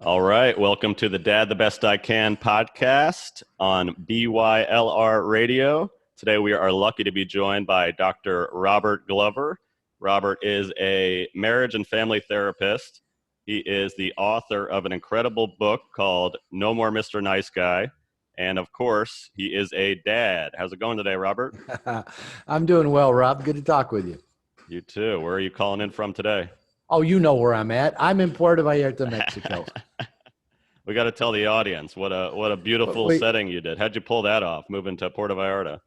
All right. Welcome to the Dad the Best I Can podcast on BYLR Radio. Today we are lucky to be joined by Dr. Robert Glover. Robert is a marriage and family therapist. He is the author of an incredible book called No More Mr. Nice Guy. And of course, he is a dad. How's it going today, Robert? I'm doing well, Rob. Good to talk with you. You too. Where are you calling in from today? Oh, you know where I'm at. I'm in Puerto Vallarta, Mexico. We got to tell the audience what a beautiful setting you did. How'd you pull that off, moving to Puerto Vallarta?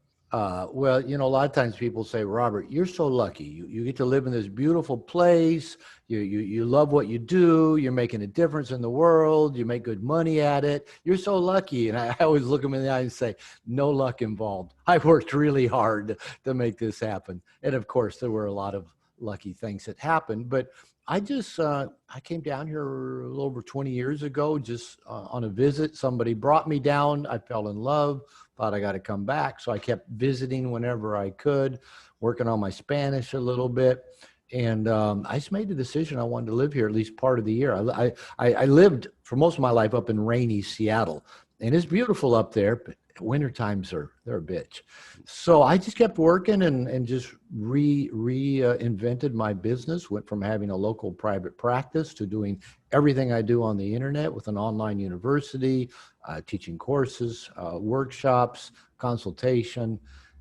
Well, a lot of times people say, Robert, you're so lucky. You get to live in this beautiful place. You love what you do. You're making a difference in the world. You make good money at it. You're so lucky. And I always look them in the eye and say, no luck involved. I worked really hard to make this happen. And of course, there were a lot of lucky things that happened. But I came down here a little over 20 years ago, just on a visit. Somebody brought me down. I fell in love, thought I got to come back. So I kept visiting whenever I could, working on my Spanish a little bit. And I just made the decision I wanted to live here at least part of the year. I lived for most of my life up in rainy Seattle, and it's beautiful up there, but winter times they're a bitch. So I just kept working and just reinvented my business, went from having a local private practice to doing everything I do on the internet with an online university, teaching courses, workshops, consultation.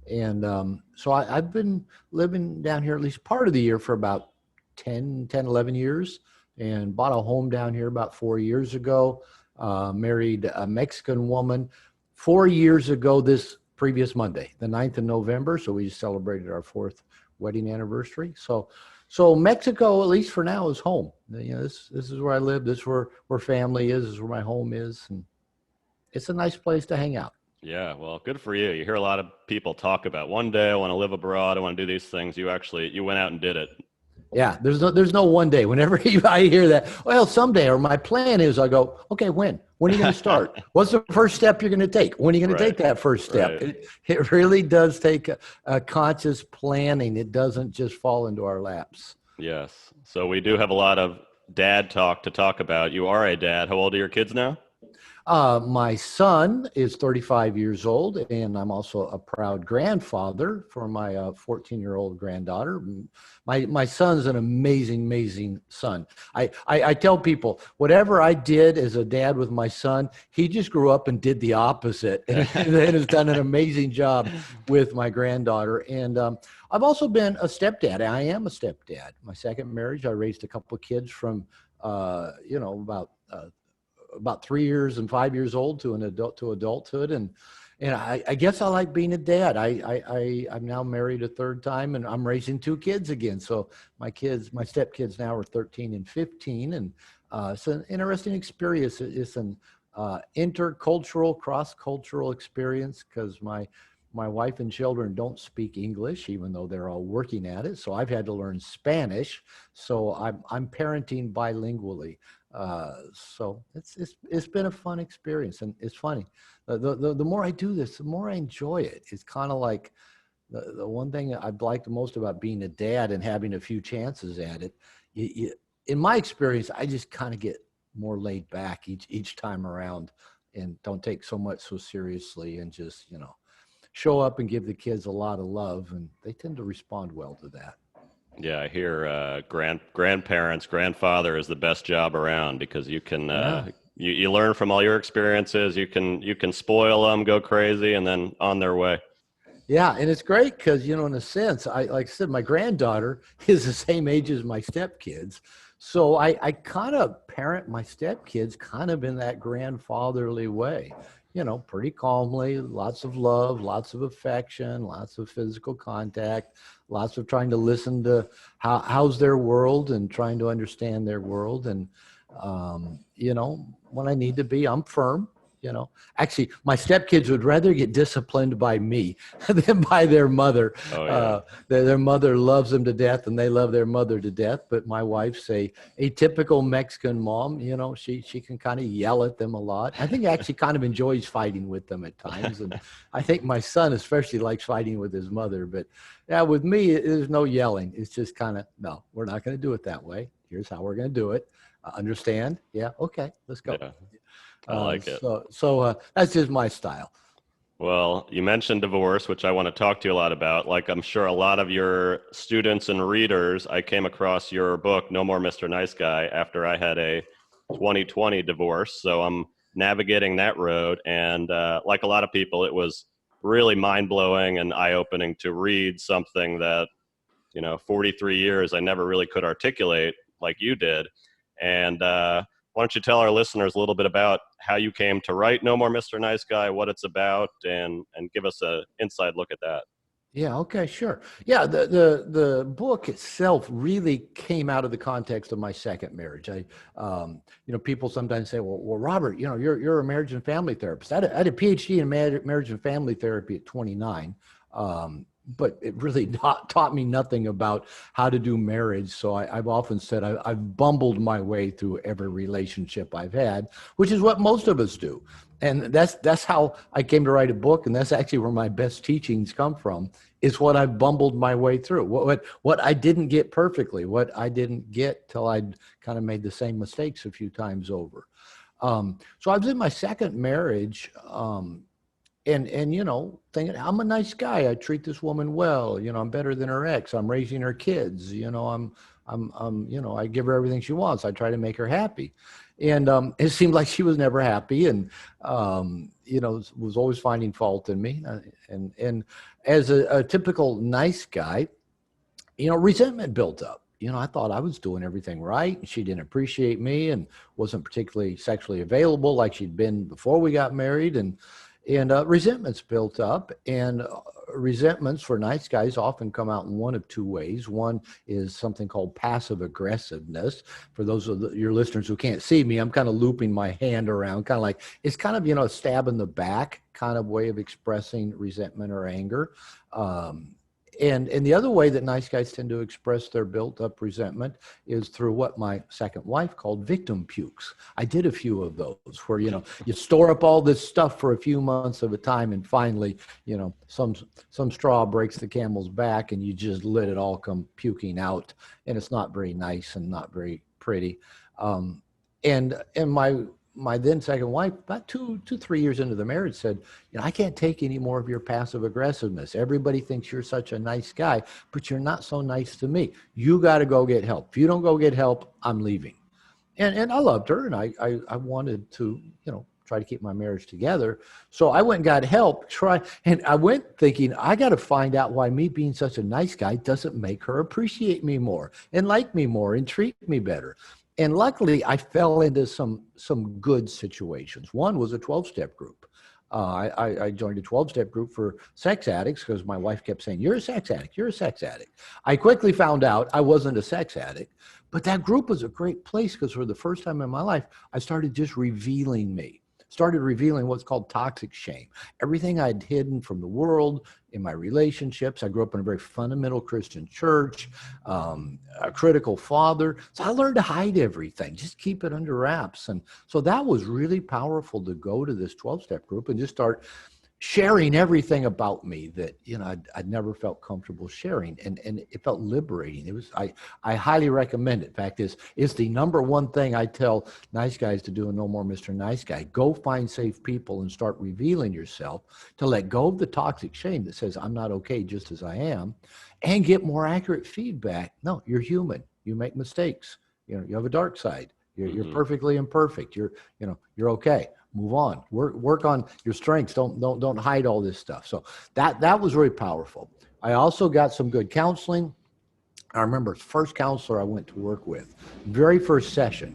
And so I've been living down here at least part of the year for about 11 years, and bought a home down here about 4 years ago, married a Mexican woman 4 years ago this previous Monday, the 9th of November. So we just celebrated our 4th wedding anniversary. So Mexico, at least for now, is home. This is where I live. This is where family is. This is where my home is. And it's a nice place to hang out. Yeah, well, good for you. You hear a lot of people talk about one day I want to live abroad, I want to do these things. You went out and did it. Yeah, there's no one day. Whenever I hear that, well, someday, or my plan is, I go, okay, when are you going to start? What's the first step you're going to take? When are you going to take that first step? Right. It really does take a conscious planning. It doesn't just fall into our laps. Yes. So we do have a lot of dad talk to talk about. You are a dad. How old are your kids now? My son is 35 years old, and I'm also a proud grandfather for my 14-year-old granddaughter. My son's an amazing son. I tell people, whatever I did as a dad with my son, he just grew up and did the opposite, and has done an amazing job with my granddaughter. And I've also been a stepdad. I am a stepdad. My second marriage, I raised a couple of kids from, about 3 years and 5 years old to adulthood. And I guess I like being a dad. I'm now married a third time, and I'm raising 2 kids again. So my stepkids now are 13 and 15. And it's an interesting experience. It's an intercultural, cross-cultural experience, because my wife and children don't speak English, even though they're all working at it. So I've had to learn Spanish. So I'm parenting bilingually. So it's been a fun experience, and it's funny. The more I do this, the more I enjoy it. It's kind of like the one thing I've liked the most about being a dad and having a few chances at it. In my experience, I just kind of get more laid back each time around, and don't take so much so seriously, and just show up and give the kids a lot of love, and they tend to respond well to that. Yeah, I hear grandfather is the best job around, because you can you learn from all your experiences. You can spoil them, go crazy, and then on their way. Yeah, and it's great because in a sense, like I said, my granddaughter is the same age as my stepkids, so I kind of parent my stepkids kind of in that grandfatherly way. Pretty calmly, lots of love, lots of affection, lots of physical contact, lots of trying to listen to how's their world and trying to understand their world. And, when I need to be, I'm firm. Actually, my stepkids would rather get disciplined by me than by their mother. Oh, yeah. Their mother loves them to death, and they love their mother to death. But my wife's a typical Mexican mom. She can kind of yell at them a lot. I think actually kind of enjoys fighting with them at times. And I think my son especially likes fighting with his mother. But yeah, with me, there's no yelling. It's just kind of, no, we're not going to do it that way. Here's how we're going to do it. Understand? Yeah. Okay. Let's go. Yeah, I like it. So that's just my style. Well, you mentioned divorce, which I want to talk to you a lot about. Like, I'm sure a lot of your students and readers, I came across your book, No More Mr. Nice Guy, after I had a 2020 divorce. So I'm navigating that road. And like a lot of people, it was really mind-blowing and eye-opening to read something that, 43 years I never really could articulate like you did. And why don't you tell our listeners a little bit about how you came to write No More Mr. Nice Guy, what it's about, and give us an inside look at that. Yeah. Okay. Sure. Yeah. The book itself really came out of the context of my second marriage. People sometimes say, well, Robert, you're a marriage and family therapist. I had a PhD in marriage and family therapy at 29. But it really taught me nothing about how to do marriage. So I've often said I've bumbled my way through every relationship I've had, which is what most of us do. And that's how I came to write a book. And that's actually where my best teachings come from, is what I've bumbled my way through, what I didn't get perfectly, what I didn't get till I'd kind of made the same mistakes a few times over. So I was in my second marriage, and thinking, I'm a nice guy. I treat this woman well. I'm better than her ex. I'm raising her kids. I give her everything she wants. I try to make her happy. And it seemed like she was never happy, and was always finding fault in me. And as a typical nice guy, resentment built up. I thought I was doing everything right, and she didn't appreciate me and wasn't particularly sexually available like she'd been before we got married. And resentments built up, and resentments for nice guys often come out in one of two ways. One is something called passive aggressiveness. For those of your listeners who can't see me, I'm kind of looping my hand around, kind of like, it's kind of, a stab in the back kind of way of expressing resentment or anger. And the other way that nice guys tend to express their built-up resentment is through what my second wife called victim pukes. I did a few of those where, you store up all this stuff for a few months of a time, and finally, some straw breaks the camel's back, and you just let it all come puking out, and it's not very nice and not very pretty. And my then second wife, about 3 years into the marriage, said, I can't take any more of your passive aggressiveness. Everybody thinks you're such a nice guy, but you're not so nice to me. You got to go get help. If you don't go get help, I'm leaving. And I loved her, and I wanted to, try to keep my marriage together. So I went and got help, and I went thinking, I got to find out why me being such a nice guy doesn't make her appreciate me more and like me more and treat me better. And luckily, I fell into some good situations. One was a 12-step group. I joined a 12-step group for sex addicts because my wife kept saying, you're a sex addict, you're a sex addict. I quickly found out I wasn't a sex addict, but that group was a great place because for the first time in my life, I started just revealing me. Started revealing what's called toxic shame. Everything I'd hidden from the world in my relationships. I grew up in a very fundamental Christian church, a critical father. So I learned to hide everything, just keep it under wraps. And so that was really powerful to go to this 12-step group and just start sharing everything about me that, I'd never felt comfortable sharing. And it felt liberating. I highly recommend it. In fact, it's the number one thing I tell nice guys to do in No More Mr. Nice Guy. Go find safe people and start revealing yourself, to let go of the toxic shame that says, I'm not okay just as I am, and get more accurate feedback. No, you're human. You make mistakes. You have a dark side. You're perfectly imperfect. You're okay. Move on. Work on your strengths. Don't hide all this stuff. So that was really powerful. I also got some good counseling. I remember the first counselor I went to work with, very first session,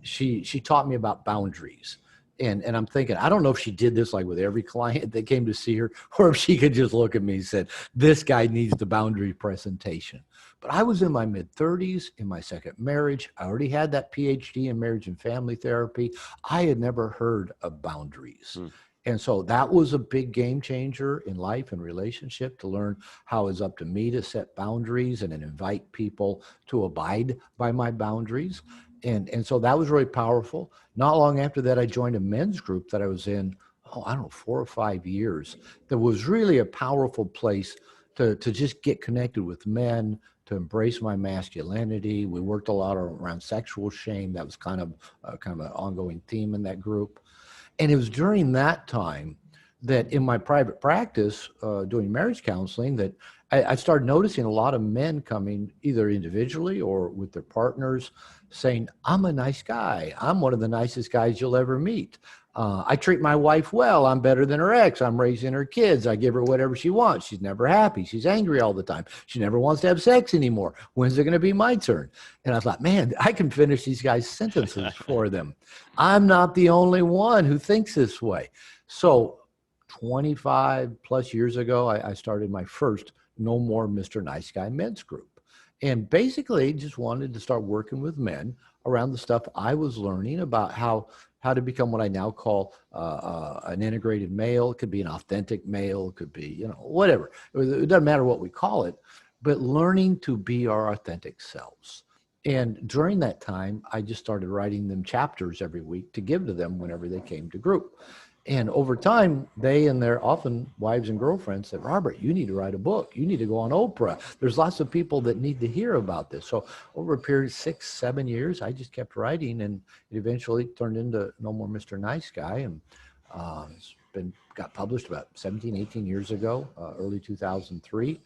she taught me about boundaries. And I'm thinking, I don't know if she did this like with every client that came to see her, or if she could just look at me and said, this guy needs the boundary presentation. But I was in my mid-30s, in my second marriage. I already had that PhD in marriage and family therapy. I had never heard of boundaries. And so that was a big game changer in life and relationship, to learn how it's up to me to set boundaries and then invite people to abide by my boundaries. And so that was really powerful. Not long after that, I joined a men's group that I was in, 4 or 5 years. That was really a powerful place to just get connected with men, to embrace my masculinity. We worked a lot around sexual shame. That was kind of an ongoing theme in that group. And it was during that time that in my private practice, doing marriage counseling, that I started noticing a lot of men coming either individually or with their partners saying, I'm a nice guy. I'm one of the nicest guys you'll ever meet. I treat my wife well. I'm better than her ex. I'm raising her kids. I give her whatever she wants. She's never happy. She's angry all the time. She never wants to have sex anymore. When's it going to be my turn? And I thought, man, I can finish these guys' sentences for them. I'm not the only one who thinks this way. So 25 plus years ago, I started my first No More Mr. Nice Guy men's group. And basically just wanted to start working with men around the stuff I was learning about how to become what I now call an integrated male. It could be an authentic male. It could be, whatever. It doesn't matter what we call it, but learning to be our authentic selves. And during that time, I just started writing them chapters every week to give to them whenever they came to group. And over time, they and their often wives and girlfriends said, Robert, you need to write a book. You need to go on Oprah. There's lots of people that need to hear about this. So over a period of 6-7 years, I just kept writing, and it eventually turned into No More Mr. Nice Guy. And got published about 17, 18 years ago, early 2003.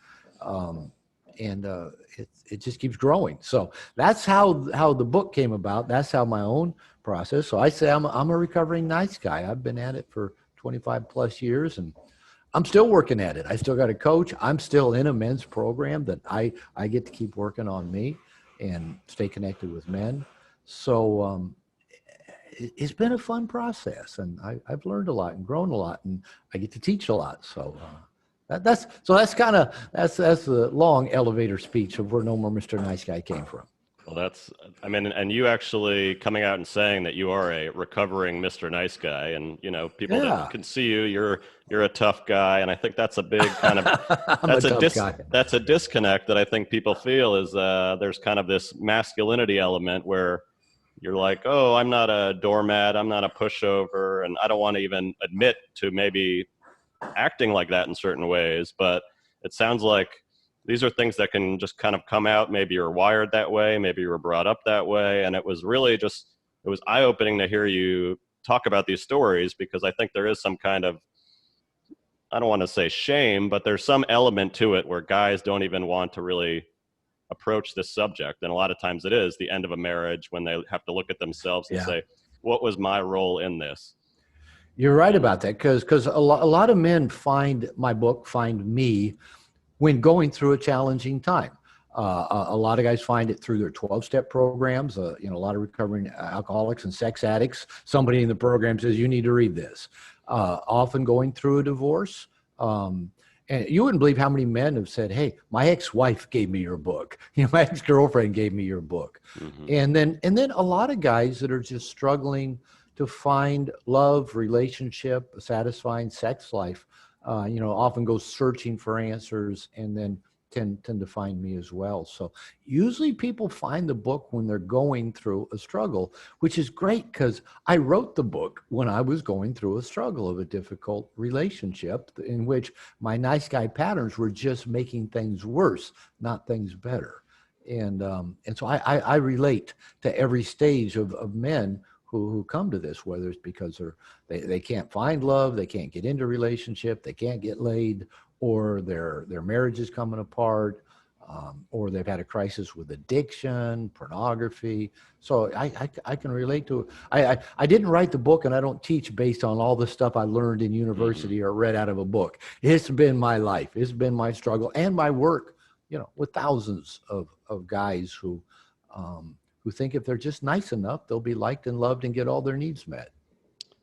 It just keeps growing. So that's how the book came about. That's how my own process. So I say I'm a recovering nice guy. I've been at it for 25 plus years, and I'm still working at it. I still got a coach. I'm still in a men's program that I get to keep working on me and stay connected with men. So it's been a fun process, and I've learned a lot and grown a lot, and I get to teach a lot. So that's the long elevator speech of where No More Mr. Nice Guy came from. Well, and you actually coming out and saying that you are a recovering Mr. Nice Guy, and people that can see you, you're a tough guy, and I think that's a big kind of that's a disconnect that I think people feel is there's kind of this masculinity element where you're like, oh, I'm not a doormat, I'm not a pushover, and I don't want to even admit to maybe acting like that in certain ways, but it sounds like these are things that can just kind of come out. Maybe you're wired that way, maybe you were brought up that way, and it was eye-opening to hear you talk about these stories, because I think there is some kind of, I don't want to say shame, but there's some element to it where guys don't even want to really approach this subject, and a lot of times it is the end of a marriage when they have to look at themselves and say, what was my role in this? You're right about that, because a lot of men find my book, find me, when going through a challenging time. A lot of guys find it through their 12-step programs. A lot of recovering alcoholics and sex addicts, somebody in the program says, you need to read this. Often going through a divorce. And you wouldn't believe how many men have said, hey, my ex-wife gave me your book. My ex-girlfriend gave me your book. Mm-hmm. And then a lot of guys that are just struggling to find love, relationship, a satisfying sex life, often go searching for answers, and then tend to find me as well. So usually people find the book when they're going through a struggle, which is great, because I wrote the book when I was going through a struggle of a difficult relationship in which my nice guy patterns were just making things worse, not things better. And so I relate to every stage of men who come to this, whether it's because they can't find love, they can't get into a relationship, they can't get laid, or their marriage is coming apart, or they've had a crisis with addiction, pornography. So I can relate to it. I didn't write the book, and I don't teach based on all the stuff I learned in university or read out of a book. It's been my life. It's been my struggle and my work, with thousands of guys who think if they're just nice enough, they'll be liked and loved and get all their needs met.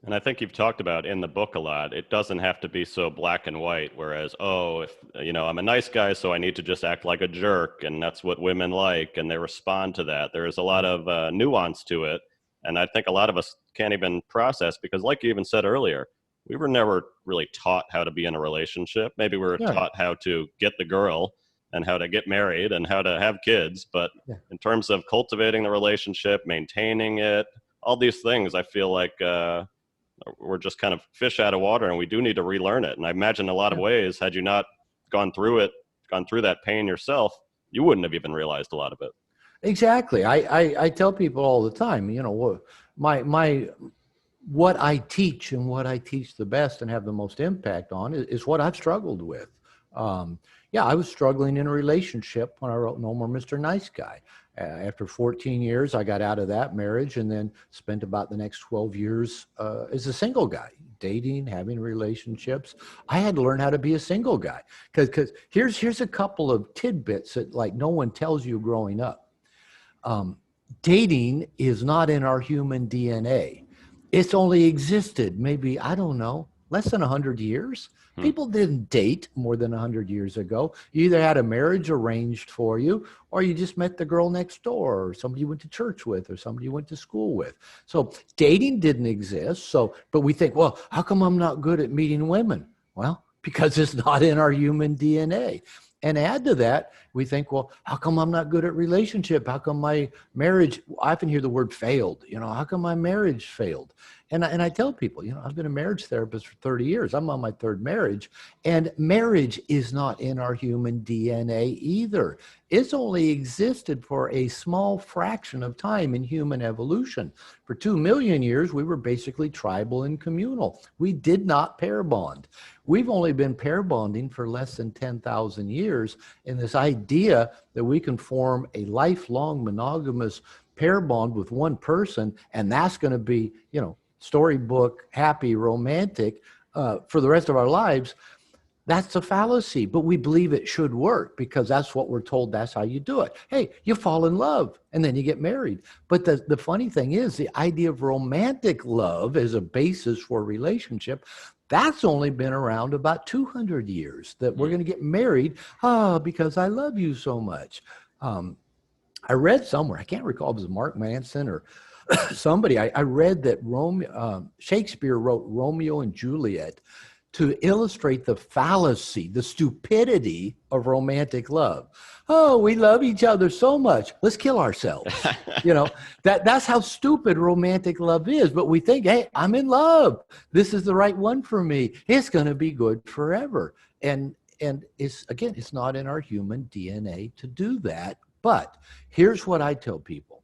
And I think you've talked about in the book a lot, it doesn't have to be so black and white, whereas, if I'm a nice guy, so I need to just act like a jerk, and that's what women like, and they respond to that. There is a lot of nuance to it, and I think a lot of us can't even process, because like you even said earlier, we were never really taught how to be in a relationship. Maybe we were taught how to get the girl and how to get married and how to have kids. But in terms of cultivating the relationship, maintaining it, all these things, I feel like we're just kind of fish out of water, and we do need to relearn it. And I imagine in a lot of ways, had you not gone through that pain yourself, you wouldn't have even realized a lot of it. Exactly. I tell people all the time, my what I teach and what I teach the best and have the most impact on is what I've struggled with. Yeah, I was struggling in a relationship when I wrote No More Mr. Nice Guy. After 14 years, I got out of that marriage and then spent about the next 12 years as a single guy, dating, having relationships. I had to learn how to be a single guy because here's a couple of tidbits that like no one tells you growing up. Dating is not in our human DNA. It's only existed maybe, I don't know, less than 100 years. People didn't date more than 100 years ago. You either had a marriage arranged for you, or you just met the girl next door, or somebody you went to church with, or somebody you went to school with. So dating didn't exist. But we think, well, how come I'm not good at meeting women? Well, because it's not in our human DNA. And add to that, we think, well, how come I'm not good at relationship? How come my marriage, I often hear the word failed, how come my marriage failed? And I tell people, I've been a marriage therapist for 30 years. I'm on my third marriage, and marriage is not in our human DNA either. It's only existed for a small fraction of time in human evolution. For 2 million years, we were basically tribal and communal. We did not pair bond. We've only been pair bonding for less than 10,000 years. And this idea that we can form a lifelong monogamous pair bond with one person, and that's going to be, storybook, happy, romantic for the rest of our lives, that's a fallacy. But we believe it should work because that's what we're told. That's how you do it. Hey, you fall in love and then you get married. But the funny thing is the idea of romantic love as a basis for a relationship, that's only been around about 200 years, that we're going to get married because I love you so much. I read somewhere, I can't recall if it was Mark Manson or somebody, I read that Shakespeare wrote Romeo and Juliet to illustrate the fallacy, the stupidity of romantic love. Oh, we love each other so much, let's kill ourselves. That's how stupid romantic love is. But we think, hey, I'm in love. This is the right one for me. It's going to be good forever. And it's not in our human DNA to do that. But here's what I tell people.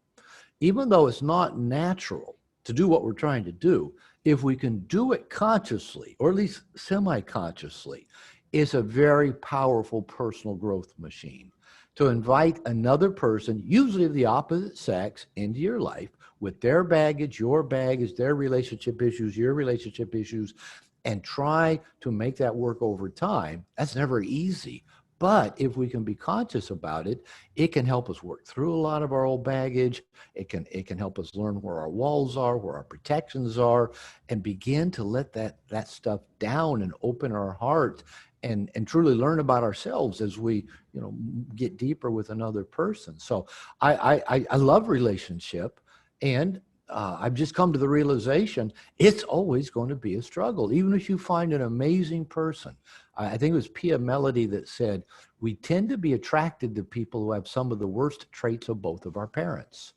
Even though it's not natural to do what we're trying to do, if we can do it consciously, or at least semi-consciously, it's a very powerful personal growth machine. To invite another person, usually of the opposite sex, into your life with their baggage, your baggage, their relationship issues, your relationship issues, and try to make that work over time, that's never easy. But if we can be conscious about it, it can help us work through a lot of our old baggage. It can help us learn where our walls are, where our protections are, and begin to let that stuff down and open our heart and truly learn about ourselves as we get deeper with another person. So I love relationship, and I've just come to the realization it's always going to be a struggle. Even if you find an amazing person, I think it was Pia Melody that said, we tend to be attracted to people who have some of the worst traits of both of our parents.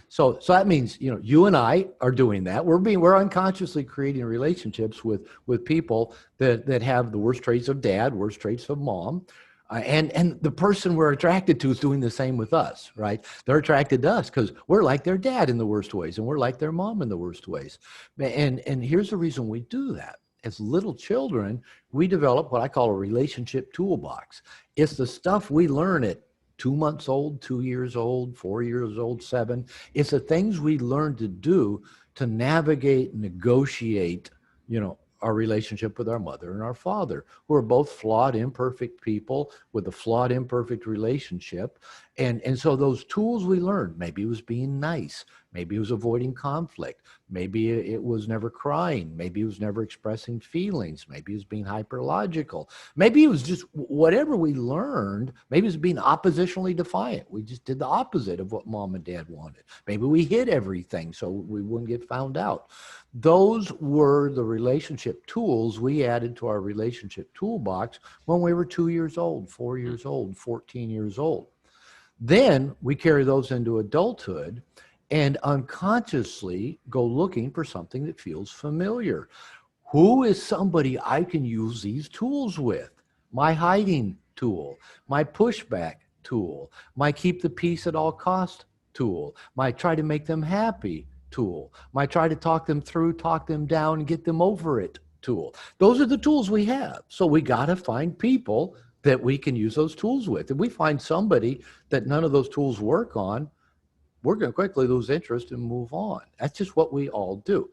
So that means, you and I are doing that. We're unconsciously creating relationships with people that have the worst traits of dad, worst traits of mom. And the person we're attracted to is doing the same with us, right? They're attracted to us because we're like their dad in the worst ways, and we're like their mom in the worst ways. And here's the reason we do that. As little children, we develop what I call a relationship toolbox. It's the stuff we learn at 2 months old, 2 years old, 4 years old, 7. It's the things we learn to do to navigate, negotiate, our relationship with our mother and our father, who are both flawed, imperfect people with a flawed, imperfect relationship. And so those tools we learned, maybe it was being nice, maybe it was avoiding conflict, maybe it was never crying, maybe it was never expressing feelings, maybe it was being hyperlogical, maybe it was just whatever we learned, maybe it was being oppositionally defiant. We just did the opposite of what mom and dad wanted. Maybe we hid everything so we wouldn't get found out. Those were the relationship tools we added to our relationship toolbox when we were 2 years old, 4 years old, 14 years old. Then we carry those into adulthood and unconsciously go looking for something that feels familiar. Who is somebody I can use these tools with? My hiding tool, my pushback tool. My keep the peace at all cost tool. My try to make them happy tool. My try to talk them through, talk them down, get them over it tool. Those are the tools we have. So we got to find people that we can use those tools with. If we find somebody that none of those tools work on, we're going to quickly lose interest and move on. That's just what we all do.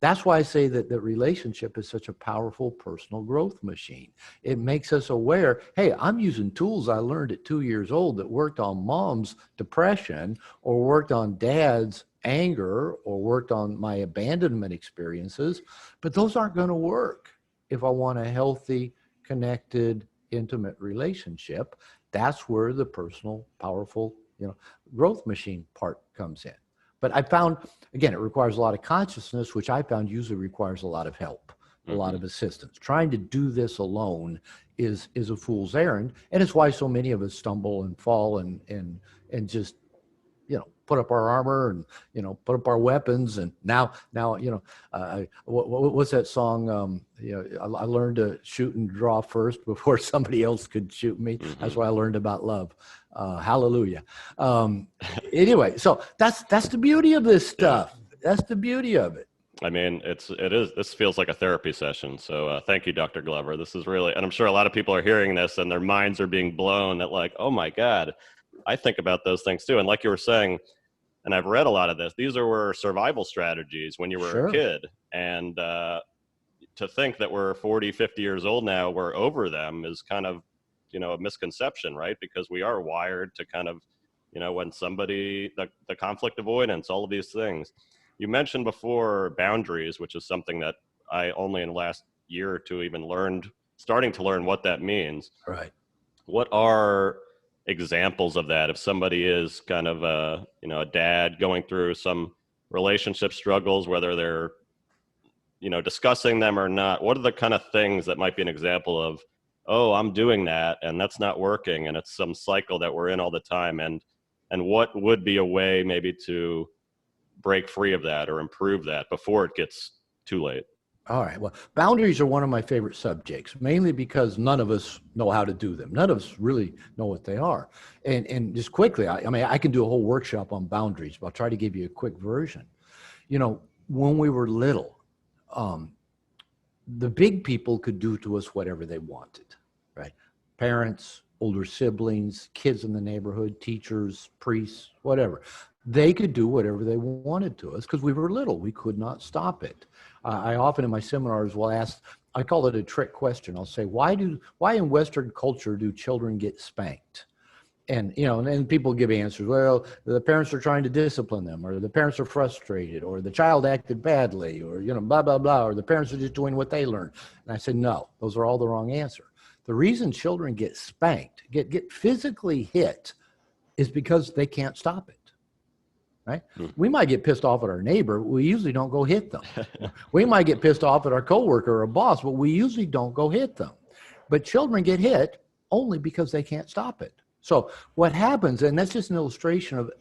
That's why I say that the relationship is such a powerful personal growth machine. It makes us aware, hey, I'm using tools I learned at 2 years old that worked on mom's depression or worked on dad's anger or worked on my abandonment experiences, but those aren't going to work if I want a healthy, connected, intimate relationship. That's where the personal, powerful, growth machine part comes in. But I found, again, it requires a lot of consciousness, which I found usually requires a lot of help, a lot of assistance. Trying to do this alone is a fool's errand. And it's why so many of us stumble and fall and just, put up our armor and, put up our weapons. And now, what's that song? I learned to shoot and draw first before somebody else could shoot me. That's what I learned about love. Hallelujah. Anyway, so that's the beauty of this stuff. That's the beauty of it. I mean, this feels like a therapy session. So thank you, Dr. Glover. This is really, and I'm sure a lot of people are hearing this and their minds are being blown that like, oh my God, I think about those things too. And like you were saying, and I've read a lot of this, these were survival strategies when you were a kid. And to think that we're 40, 50 years old now, we're over them is kind of, a misconception, right? Because we are wired to kind of, when somebody, the conflict avoidance, all of these things. You mentioned before boundaries, which is something that I only in the last year or two even starting to learn what that means. Right. What are examples of that? If somebody is kind of a dad going through some relationship struggles, whether they're, discussing them or not, what are the kind of things that might be an example of, oh, I'm doing that and that's not working, and it's some cycle that we're in all the time, and what would be a way maybe to break free of that or improve that before it gets too late? All right. Well, boundaries are one of my favorite subjects, mainly because none of us know how to do them. None of us really know what they are. And just quickly, I can do a whole workshop on boundaries, but I'll try to give you a quick version. When we were little, the big people could do to us whatever they wanted, right? Parents, older siblings, kids in the neighborhood, teachers, priests, whatever. They could do whatever they wanted to us because we were little. We could not stop it. I often in my seminars will ask, I call it a trick question. I'll say, why in Western culture do children get spanked? And, and people give answers. Well, the parents are trying to discipline them, or the parents are frustrated, or the child acted badly, or, blah, blah, blah, or the parents are just doing what they learned. And I said, no, those are all the wrong answer. The reason children get spanked, get physically hit, is because they can't stop it. Right? We might get pissed off at our neighbor. We usually don't go hit them. We might get pissed off at our coworker or boss, but we usually don't go hit them. But children get hit only because they can't stop it. So what happens, and that's just an illustration of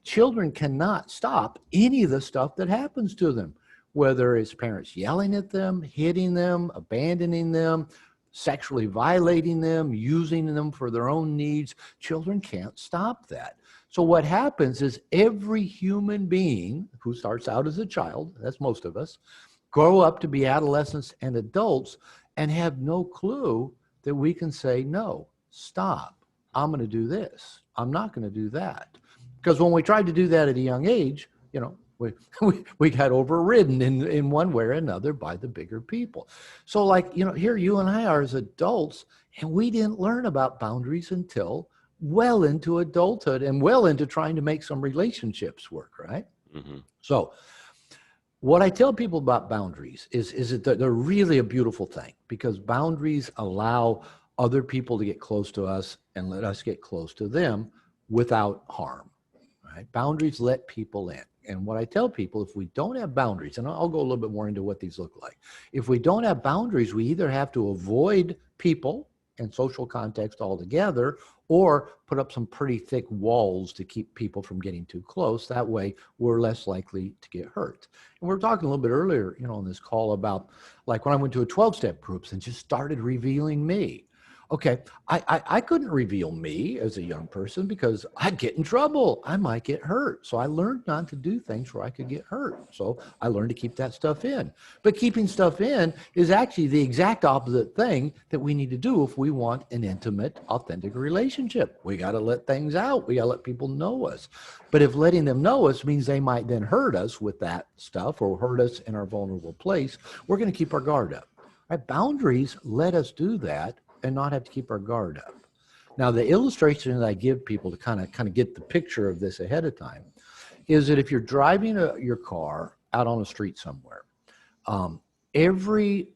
children cannot stop any of the stuff that happens to them, whether it's parents yelling at them, hitting them, abandoning them, sexually violating them, using them for their own needs. Children can't stop that. So what happens is every human being who starts out as a child, that's most of us, grow up to be adolescents and adults and have no clue that we can say, no, stop. I'm going to do this. I'm not going to do that. Because when we tried to do that at a young age, we got overridden in one way or another by the bigger people. So like, here you and I are as adults, and we didn't learn about boundaries until well into adulthood and well into trying to make some relationships work, right? Mm-hmm. So what I tell people about boundaries is that they're really a beautiful thing, because boundaries allow other people to get close to us and let us get close to them without harm, right? Boundaries let people in. And what I tell people, if we don't have boundaries, and I'll go a little bit more into what these look like. If we don't have boundaries, we either have to avoid people and social context altogether, or put up some pretty thick walls to keep people from getting too close. That way, we're less likely to get hurt. And we were talking a little bit earlier, on this call about like when I went to a 12-step groups and just started revealing me. Okay, I couldn't reveal me as a young person because I'd get in trouble. I might get hurt. So I learned not to do things where I could get hurt. So I learned to keep that stuff in. But keeping stuff in is actually the exact opposite thing that we need to do if we want an intimate, authentic relationship. We got to let things out. We got to let people know us. But if letting them know us means they might then hurt us with that stuff or hurt us in our vulnerable place, we're going to keep our guard up. Right? Boundaries let us do that and not have to keep our guard up. Now, the illustration that I give people to kind of get the picture of this ahead of time is that if you're driving your car out on a street somewhere, every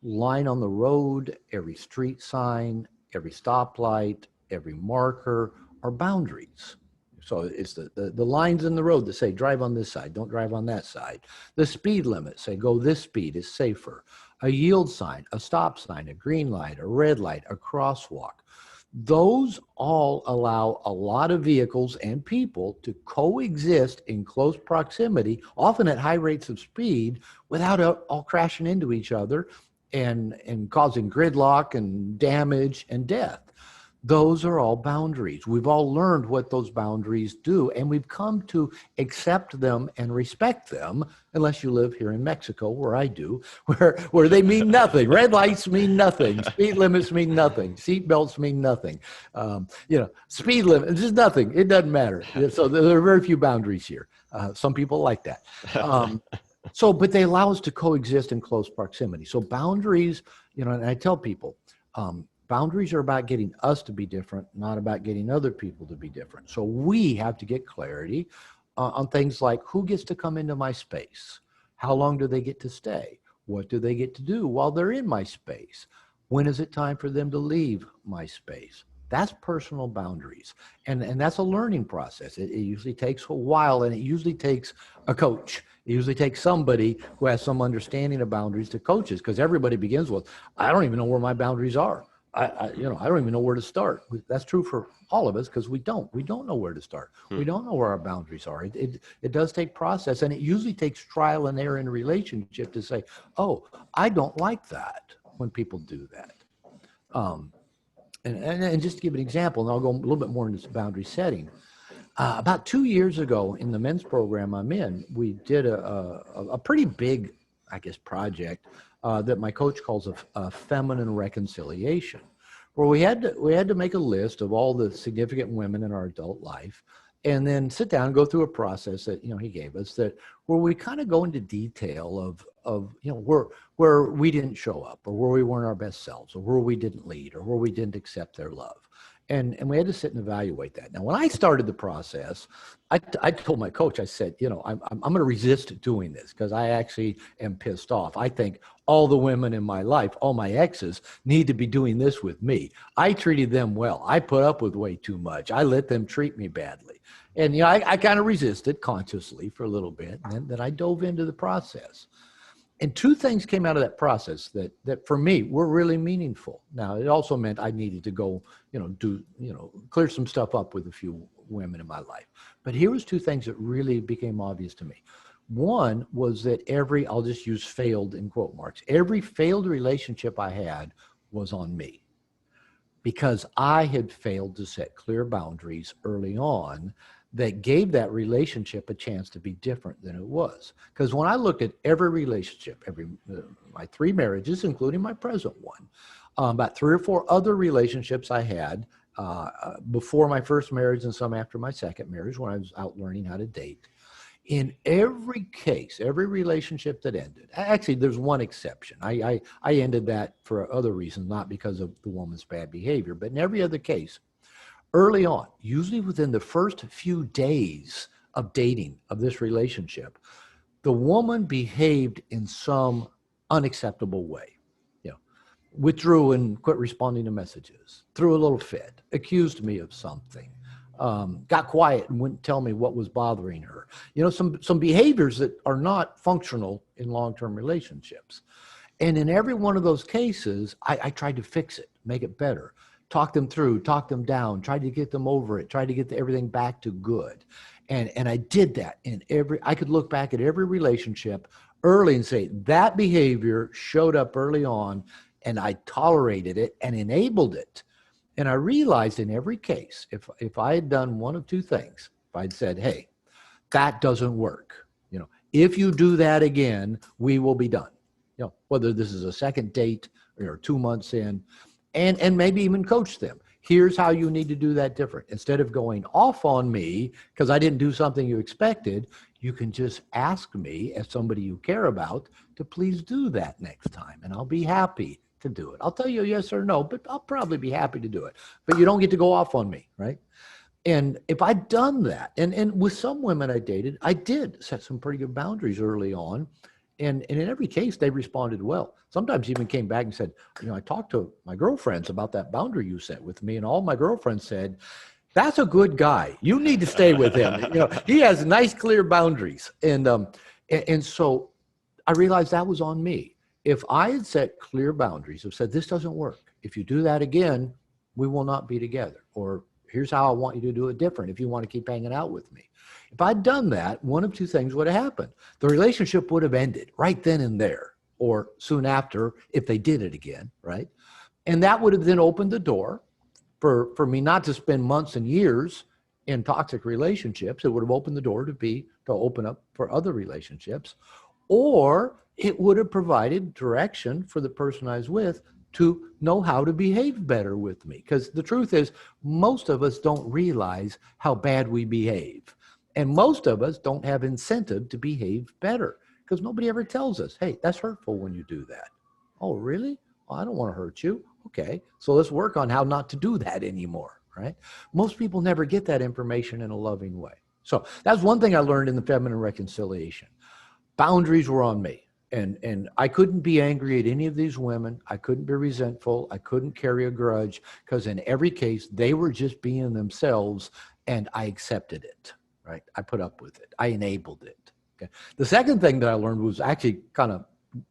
line on the road, every street sign, every stoplight, every marker are boundaries. So it's the lines in the road that say drive on this side, don't drive on that side. The speed limit say go this speed is safer. A yield sign, a stop sign, a green light, a red light, a crosswalk. Those all allow a lot of vehicles and people to coexist in close proximity, often at high rates of speed, without all crashing into each other and causing gridlock and damage and death. Those are all boundaries. We've all learned what those boundaries do, and we've come to accept them and respect them, unless you live here in Mexico, where I do, where they mean nothing. Red lights mean nothing. Speed limits mean nothing. Seat belts mean nothing. Speed limit, it's just nothing. It doesn't matter. So there are very few boundaries here. Some people like that. But they allow us to coexist in close proximity. So boundaries, and I tell people, boundaries are about getting us to be different, not about getting other people to be different. So we have to get clarity on things like who gets to come into my space? How long do they get to stay? What do they get to do while they're in my space? When is it time for them to leave my space? That's personal boundaries. And that's a learning process. It usually takes a while, and it usually takes a coach. It usually takes somebody who has some understanding of boundaries to coach us, because everybody begins with, I don't even know where my boundaries are. I don't even know where to start. That's true for all of us, because we don't know where to start. We don't know where our boundaries are. It does take process, and it usually takes trial and error in a relationship to say, oh, I don't like that when people do that. And just to give an example, and I'll go a little bit more into this boundary setting. About 2 years ago in the men's program I'm in, we did a pretty big, I guess, project that my coach calls a feminine reconciliation, where we had to make a list of all the significant women in our adult life, and then sit down and go through a process that he gave us, that where we kind of go into detail of where we didn't show up, or where we weren't our best selves, or where we didn't lead, or where we didn't accept their love. And we had to sit and evaluate that. Now, when I started the process, I told my coach, I said, I'm going to resist doing this, because I actually am pissed off. I think all the women in my life, all my exes, need to be doing this with me. I treated them well. I put up with way too much. I let them treat me badly. And, I kind of resisted consciously for a little bit. And then I dove into the process. And two things came out of that process that for me were really meaningful. Now, it also meant I needed to go, clear some stuff up with a few women in my life. But here was two things that really became obvious to me. One was that I'll just use failed in quote marks, every failed relationship I had was on me, because I had failed to set clear boundaries early on that gave that relationship a chance to be different than it was. Because when I looked at every relationship, my 3 marriages, including my present one, about 3 or 4 other relationships I had before my first marriage and some after my second marriage, when I was out learning how to date, in every case, every relationship that ended, actually there's one exception. I ended that for other reasons, not because of the woman's bad behavior, but in every other case, early on, usually within the first few days of dating of this relationship, the woman behaved in some unacceptable way. Withdrew and quit responding to messages, threw a little fit, accused me of something, got quiet and wouldn't tell me what was bothering her. Some behaviors that are not functional in long-term relationships. And in every one of those cases, I tried to fix it, make it better. Talk them through, talk them down, tried to get them over it, tried to get everything back to good. And I did that I could look back at every relationship early and say, that behavior showed up early on and I tolerated it and enabled it. And I realized in every case, if I had done one of two things, if I'd said, hey, that doesn't work, if you do that again, we will be done. Whether this is a second date or 2 months in, and maybe even coach them. Here's how you need to do that different. Instead of going off on me because I didn't do something you expected, you can just ask me as somebody you care about to please do that next time. And I'll be happy to do it. I'll tell you yes or no, but I'll probably be happy to do it. But you don't get to go off on me, right? And if I'd done that, and with some women I dated, I did set some pretty good boundaries early on. And in every case, they responded well. Sometimes even came back and said, I talked to my girlfriends about that boundary you set with me. And all my girlfriends said, that's a good guy. You need to stay with him. He has nice, clear boundaries. And so I realized that was on me. If I had set clear boundaries of said, this doesn't work. If you do that again, we will not be together. Or here's how I want you to do it different if you want to keep hanging out with me. If I'd done that, one of two things would have happened. The relationship would have ended right then and there, or soon after if they did it again, right? And that would have then opened the door for me not to spend months and years in toxic relationships. It would have opened the door to open up for other relationships, or it would have provided direction for the person I was with to know how to behave better with me. Because the truth is, most of us don't realize how bad we behave. And most of us don't have incentive to behave better because nobody ever tells us, hey, that's hurtful when you do that. Oh, really? Well, I don't want to hurt you. Okay, so let's work on how not to do that anymore, right? Most people never get that information in a loving way. So that's one thing I learned in the feminine reconciliation. Boundaries were on me. And I couldn't be angry at any of these women. I couldn't be resentful. I couldn't carry a grudge because in every case, they were just being themselves and I accepted it. Right? I put up with it. I enabled it. Okay. The second thing that I learned was actually kind of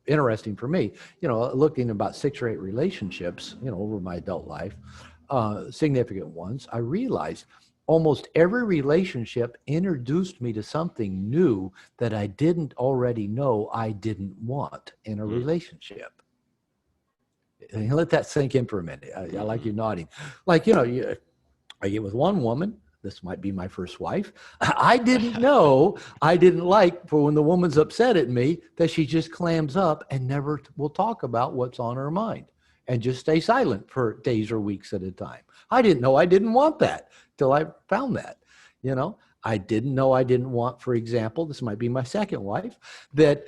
interesting for me, looking at about 6 or 8 relationships, over my adult life, significant ones, I realized almost every relationship introduced me to something new that I didn't already know I didn't want in a relationship. And let that sink in for a minute. I like you nodding. Like, I get with one woman. This might be my first wife. I didn't know, I didn't like for when the woman's upset at me that she just clams up and never will talk about what's on her mind and just stay silent for days or weeks at a time. I didn't know I didn't want that till I found that, I didn't know I didn't want, for example, this might be my second wife, that,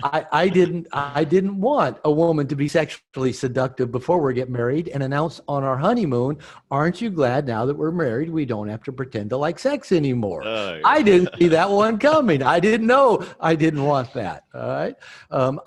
I didn't want a woman to be sexually seductive before we get married and announce on our honeymoon, aren't you glad now that we're married, we don't have to pretend to like sex anymore? I didn't see that one coming. I didn't know I didn't want that. All right.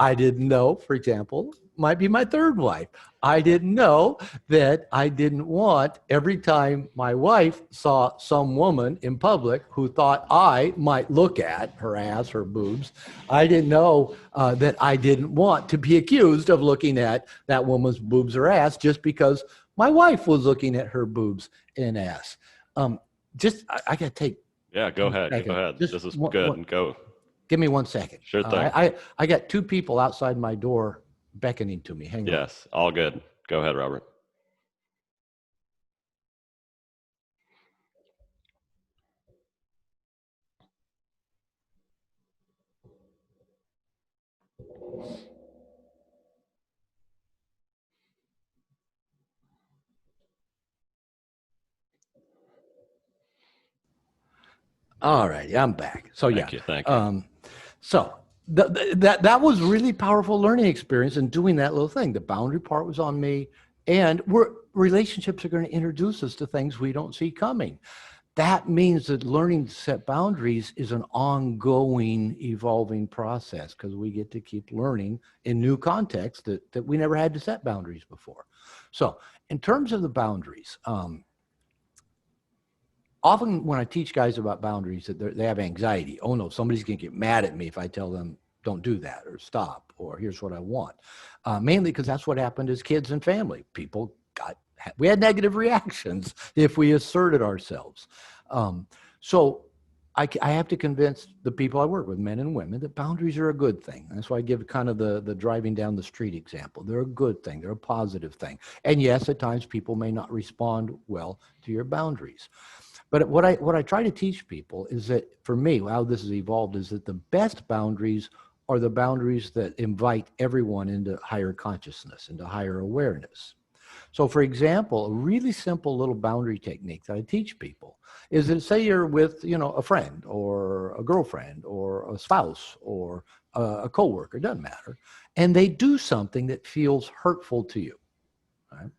I didn't know, for example, might be my third wife. I didn't know that I didn't want every time my wife saw some woman in public who thought I might look at her ass, her boobs. I didn't know that I didn't want to be accused of looking at that woman's boobs or ass just because my wife was looking at her boobs and ass. I got to take. Yeah, go ahead. Go ahead. This is good. Go. Give me 1 second. Sure thing. I got 2 people outside my door beckoning to me. Hang on. Yes, all good. Go ahead, Robert. All right, I'm back. So Thank you. So that was really powerful learning experience and doing that little thing. The boundary part was on me, and relationships are going to introduce us to things we don't see coming. That means that learning to set boundaries is an ongoing, evolving process because we get to keep learning in new contexts that we never had to set boundaries before. So in terms of the boundaries, often when I teach guys about boundaries, that they have anxiety. Oh no, somebody's going to get mad at me if I tell them don't do that or stop or here's what I want. Mainly because that's what happened as kids and family. We had negative reactions if we asserted ourselves. So I have to convince the people I work with, men and women, that boundaries are a good thing. That's why I give kind of the driving down the street example. They're a good thing. They're a positive thing. And yes, at times people may not respond well to your boundaries. But what I try to teach people is that, for me, how this has evolved is that the best boundaries are the boundaries that invite everyone into higher consciousness, into higher awareness. So, for example, a really simple little boundary technique that I teach people is that, say you're with, a friend or a girlfriend or a spouse or a coworker, doesn't matter, and they do something that feels hurtful to you. Right?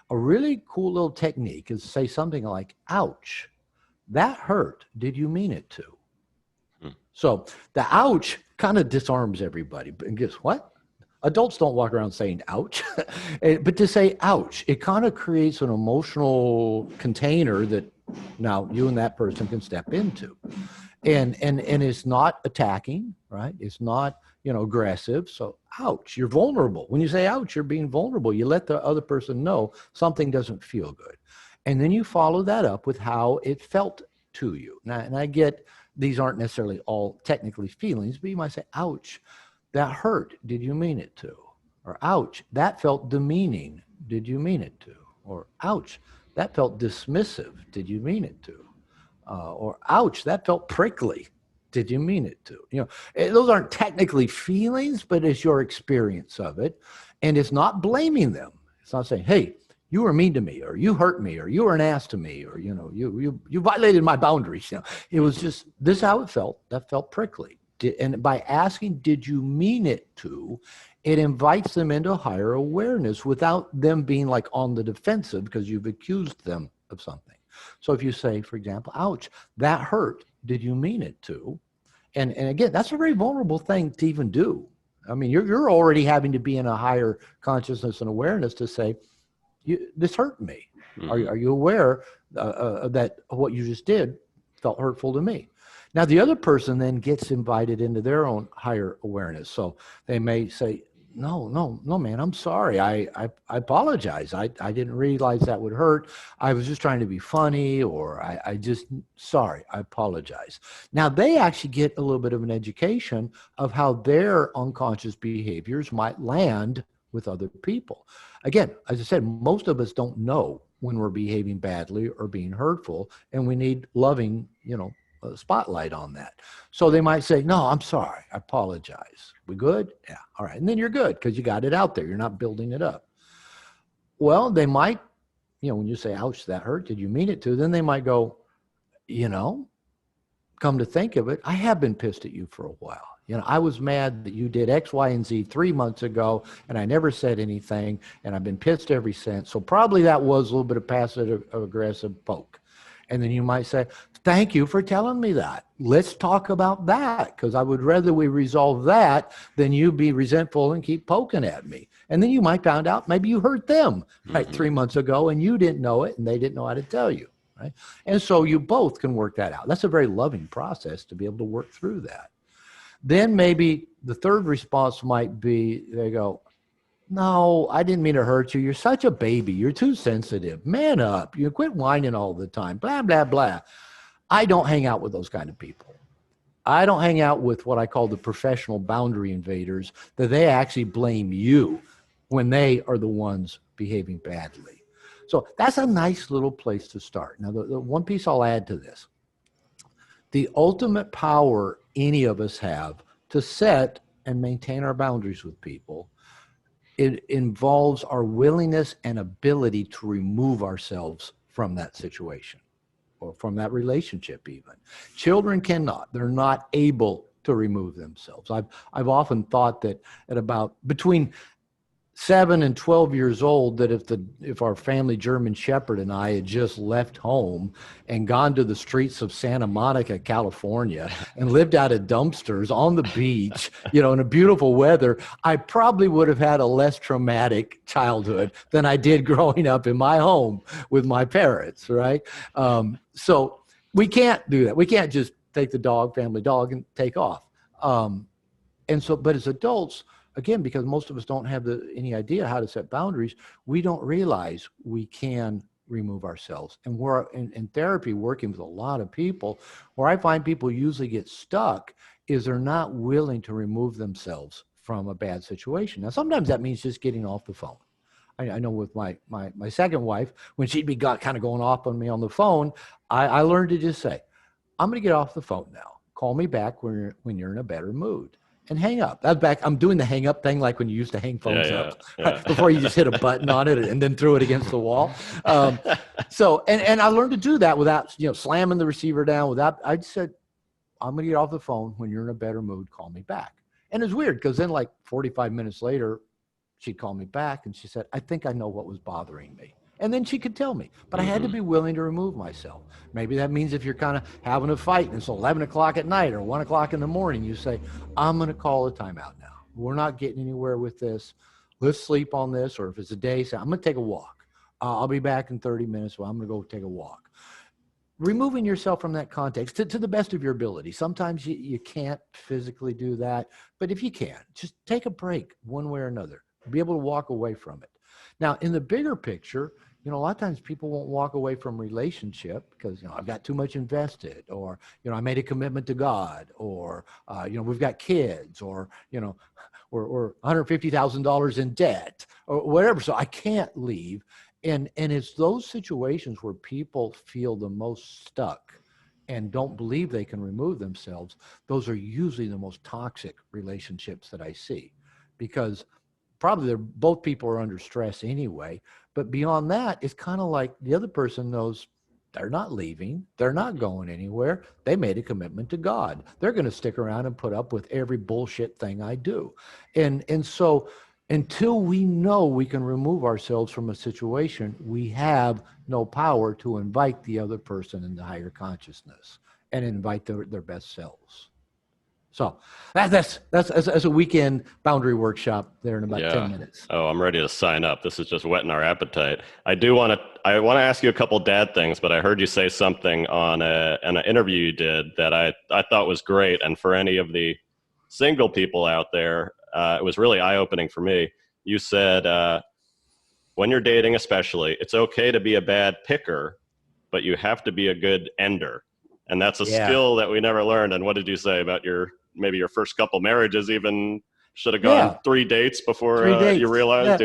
A really cool little technique is to say something like, "Ouch, that hurt. Did you mean it to?" Hmm. So the ouch kind of disarms everybody. And guess what? Adults don't walk around saying ouch, but to say ouch, it kind of creates an emotional container that now you and that person can step into. And it's not attacking, right? It's not, aggressive. So ouch, you're vulnerable. When you say ouch, you're being vulnerable. You let the other person know something doesn't feel good. And then you follow that up with how it felt to you. Now, and I get these aren't necessarily all technically feelings, but you might say, ouch, that hurt. Did you mean it to? Or ouch, that felt demeaning. Did you mean it to? Or ouch, that felt dismissive. Did you mean it to? Or ouch, that felt prickly. Did you mean it to? Those aren't technically feelings, but it's your experience of it. And it's not blaming them. It's not saying, hey, you were mean to me, or you hurt me, or you were an ass to me, or, you violated my boundaries. It was just, this is how it felt. That felt prickly. And by asking, did you mean it to, it invites them into higher awareness without them being like on the defensive because you've accused them of something. So if you say, for example, ouch, that hurt. Did you mean it to? And again, that's a very vulnerable thing to even do. I mean, you're already having to be in a higher consciousness and awareness to say, this hurt me. Mm-hmm. Are you aware that what you just did felt hurtful to me? Now, the other person then gets invited into their own higher awareness. So they may say, no, man, I'm sorry. I apologize. I didn't realize that would hurt. I was just trying to be funny, or I just, sorry, I apologize. Now, they actually get a little bit of an education of how their unconscious behaviors might land with other people. Again, as I said, most of us don't know when we're behaving badly or being hurtful, and we need loving, a spotlight on that. So they might say, no, I'm sorry. I apologize. We good? Yeah. All right. And then you're good because you got it out there. You're not building it up. Well, they might, when you say, ouch, that hurt, did you mean it to? Then they might go, come to think of it, I have been pissed at you for a while. I was mad that you did X, Y, and Z 3 months ago, and I never said anything, and I've been pissed ever since. So probably that was a little bit of passive aggressive poke. And then you might say, thank you for telling me that. Let's talk about that, because I would rather we resolve that than you be resentful and keep poking at me. And then you might find out maybe you hurt them right 3 months ago, and you didn't know it, and they didn't know how to tell you. Right? And so you both can work that out. That's a very loving process to be able to work through that. Then maybe the third response might be, they go, no, I didn't mean to hurt you. You're such a baby. You're too sensitive. Man up. You quit whining all the time. Blah, blah, blah. I don't hang out with those kind of people. I don't hang out with what I call the professional boundary invaders, that they actually blame you when they are the ones behaving badly. So that's a nice little place to start. Now, the one piece I'll add to this, the ultimate power any of us have to set and maintain our boundaries with people, it involves our willingness and ability to remove ourselves from that situation or from that relationship even. Children cannot. They're not able to remove themselves. I've often thought that at about between 7 and 12 years old, that if our family German Shepherd and I had just left home and gone to the streets of Santa Monica, California, and lived out of dumpsters on the beach, in a beautiful weather, I probably would have had a less traumatic childhood than I did growing up in my home with my parents, right? So we can't do that. We can't just take the family dog, and take off. But as adults, again, because most of us don't have any idea how to set boundaries, we don't realize we can remove ourselves. And we're in therapy working with a lot of people, where I find people usually get stuck is they're not willing to remove themselves from a bad situation. Now, sometimes that means just getting off the phone. I know with my second wife, when she'd be kind of going off on me on the phone, I learned to just say, I'm going to get off the phone now. Call me back when you're in a better mood. And hang up. That's back. I'm doing the hang up thing like when you used to hang phones up before you just hit a button on it and then threw it against the wall. So I learned to do that without slamming the receiver down. I said, I'm going to get off the phone when you're in a better mood. Call me back. And it's weird because then like 45 minutes later, she'd call me back and she said, I think I know what was bothering me. And then she could tell me, but I had to be willing to remove myself. Maybe that means if you're kind of having a fight and it's 11 o'clock at night or 1 o'clock in the morning, you say, I'm going to call a timeout now. We're not getting anywhere with this. Let's sleep on this. Or if it's a day, say, I'm going to take a walk. I'll be back in 30 minutes. Well, I'm going to go take a walk. Removing yourself from that context to the best of your ability. Sometimes you can't physically do that, but if you can, just take a break one way or another. Be able to walk away from it. Now, in the bigger picture, a lot of times people won't walk away from relationship because, I've got too much invested, or, I made a commitment to God, or, we've got kids, or, we're $150,000 in debt or whatever. So I can't leave. And it's those situations where people feel the most stuck and don't believe they can remove themselves. Those are usually the most toxic relationships that I see, because probably both people are under stress anyway. But beyond that, it's kind of like the other person knows they're not leaving. They're not going anywhere. They made a commitment to God. They're going to stick around and put up with every bullshit thing I do. And so until we know we can remove ourselves from a situation, we have no power to invite the other person into higher consciousness and invite their best selves. So that's a weekend boundary workshop there in about 10 minutes. Oh, I'm ready to sign up. This is just whetting our appetite. I want to ask you a couple dad things, but I heard you say something on an interview you did that I thought was great. And for any of the single people out there, it was really eye-opening for me. You said, when you're dating especially, it's okay to be a bad picker, but you have to be a good ender. And that's a skill that we never learned. And what did you say about maybe your first couple marriages? Even should have gone 3 dates before you realized?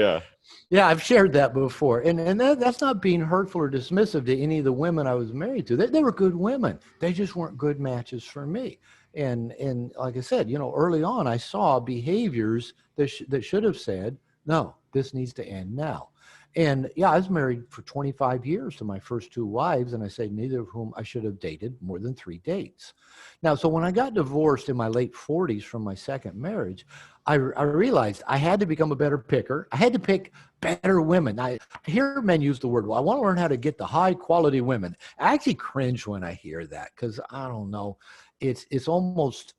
Yeah, I've shared that before. And that's not being hurtful or dismissive to any of the women I was married to. They were good women. They just weren't good matches for me. And like I said, early on, I saw behaviors that should have said, no, this needs to end now. And I was married for 25 years to my first 2 wives, and I say neither of whom I should have dated more than 3 dates. Now, so when I got divorced in my late 40s from my second marriage, I realized I had to become a better picker. I had to pick better women. I hear men use the word, well, I want to learn how to get the high quality women. I actually cringe when I hear that because I don't know, it's almost